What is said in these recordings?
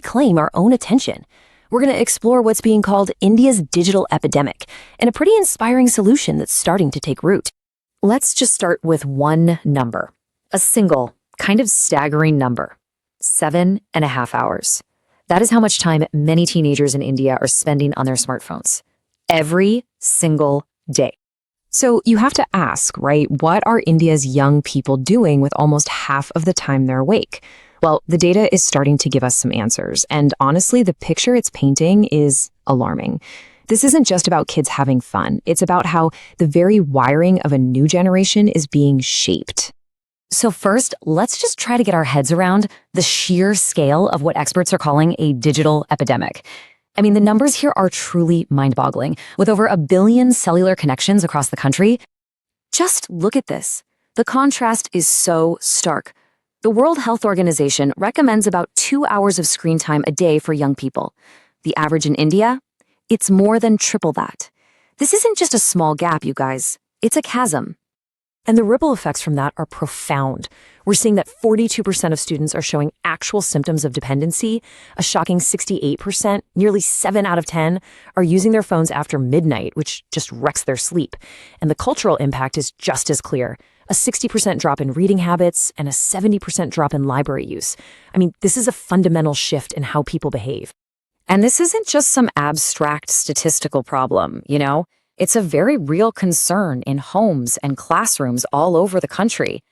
claim our own attention. We're going to explore what's being called India's digital epidemic and a pretty inspiring solution that's starting to take root. Let's just start with one number, a single, kind of staggering number, 7.5 hours. That is how much time many teenagers in India are spending on their smartphones every single day. So you have to ask, right, what are India's young people doing with almost half of the time they're awake? Well, the data is starting to give us some answers, and honestly, the picture it's painting is alarming. This isn't just about kids having fun. It's about how the very wiring of a new generation is being shaped. So first, let's just try to get our heads around the sheer scale of what experts are calling a digital epidemic. I mean, the numbers here are truly mind-boggling. With over 1 billion cellular connections across the country, just look at this. The contrast is so stark. The World Health Organization recommends about 2 hours of screen time a day for young people. The average in India? It's more than triple that. This isn't just a small gap, you guys. It's a chasm. And the ripple effects from that are profound. We're seeing that 42% of students are showing actual symptoms of dependency. A shocking 68%, nearly 7 out of 10, are using their phones after midnight, which just wrecks their sleep. And the cultural impact is just as clear. A 60% drop in reading habits and a 70% drop in library use. I mean, this is a fundamental shift in how people behave. And this isn't just some abstract statistical problem, you know? It's a very real concern in homes and classrooms all over the country.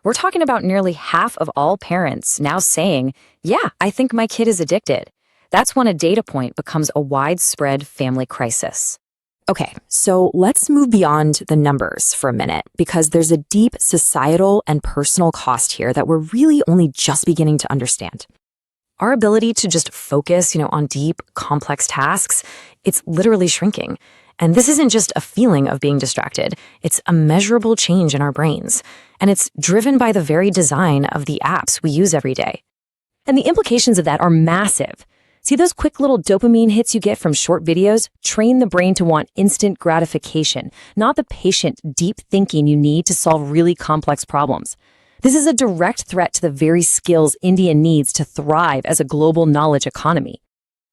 We're talking about nearly half of all parents now saying, yeah, I think my kid is addicted. That's when a data point becomes a widespread family crisis. Okay, so let's move beyond the numbers for a minute, because there's a deep societal and personal cost here that we're really only just beginning to understand. Our ability to just focus, on deep, complex tasks, it's literally shrinking. And this isn't just a feeling of being distracted. It's a measurable change in our brains. And it's driven by the very design of the apps we use every day. And the implications of that are massive. See, those quick little dopamine hits you get from short videos train the brain to want instant gratification, not the patient, deep thinking you need to solve really complex problems. This is a direct threat to the very skills India needs to thrive as a global knowledge economy.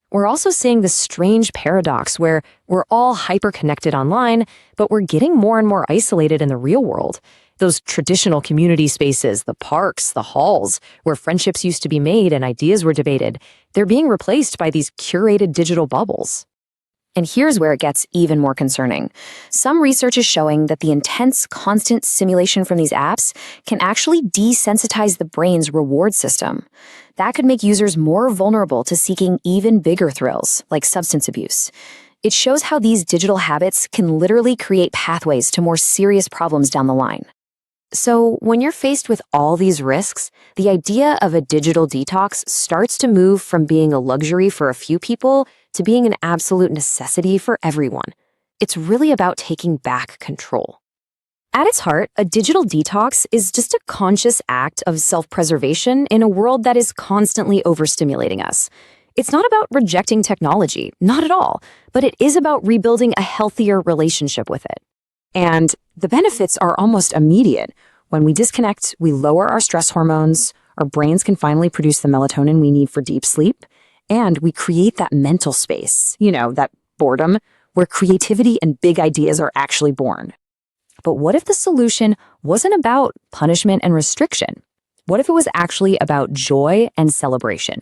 We're also seeing this strange paradox where we're all hyper-connected online, but we're getting more and more isolated in the real world. Those traditional community spaces, the parks, the halls, where friendships used to be made and ideas were debated, they're being replaced by these curated digital bubbles. And here's where it gets even more concerning. Some research is showing that the intense, constant stimulation from these apps can actually desensitize the brain's reward system. That could make users more vulnerable to seeking even bigger thrills, like substance abuse. It shows how these digital habits can literally create pathways to more serious problems down the line. So when you're faced with all these risks, the idea of a digital detox starts to move from being a luxury for a few people to being an absolute necessity for everyone. It's really about taking back control. At its heart, a digital detox is just a conscious act of self-preservation in a world that is constantly overstimulating us. It's not about rejecting technology, not at all, but it is about rebuilding a healthier relationship with it. And the benefits are almost immediate. When we disconnect, we lower our stress hormones, our brains can finally produce the melatonin we need for deep sleep, and we create that mental space, that boredom, where creativity and big ideas are actually born. But what if the solution wasn't about punishment and restriction? What if it was actually about joy and celebration?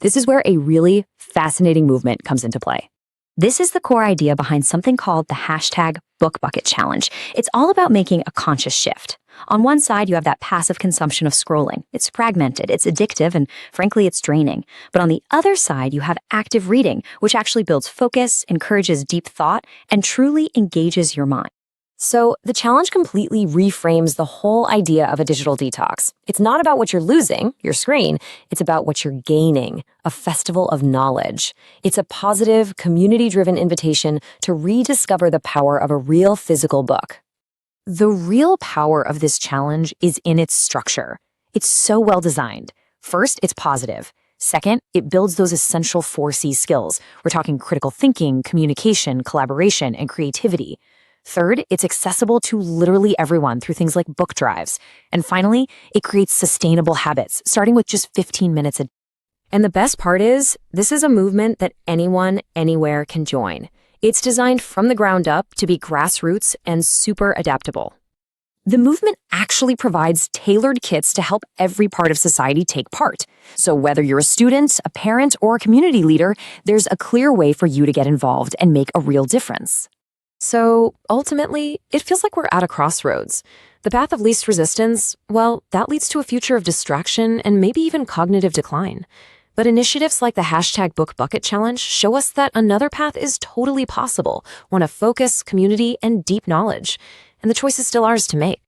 This is where a really fascinating movement comes into play. This is the core idea behind something called the #BookBucket Challenge. It's all about making a conscious shift. On one side, you have that passive consumption of scrolling. It's fragmented, it's addictive, and frankly, it's draining. But on the other side, you have active reading, which actually builds focus, encourages deep thought, and truly engages your mind. So the challenge completely reframes the whole idea of a digital detox. It's not about what you're losing, your screen. It's about what you're gaining, a festival of knowledge. It's a positive, community-driven invitation to rediscover the power of a real physical book. The real power of this challenge is in its structure. It's so well designed. First, it's positive. Second, it builds those essential 4C skills. We're talking critical thinking, communication, collaboration, and creativity. Third, it's accessible to literally everyone through things like book drives. And finally, it creates sustainable habits, starting with just 15 minutes a day. And the best part is, this is a movement that anyone, anywhere can join. It's designed from the ground up to be grassroots and super adaptable. The movement actually provides tailored kits to help every part of society take part. So whether you're a student, a parent, or a community leader, there's a clear way for you to get involved and make a real difference. So ultimately, it feels like we're at a crossroads. The path of least resistance, well, that leads to a future of distraction and maybe even cognitive decline. But initiatives like the #BookBucket Challenge show us that another path is totally possible, one of focus, community, and deep knowledge. And the choice is still ours to make.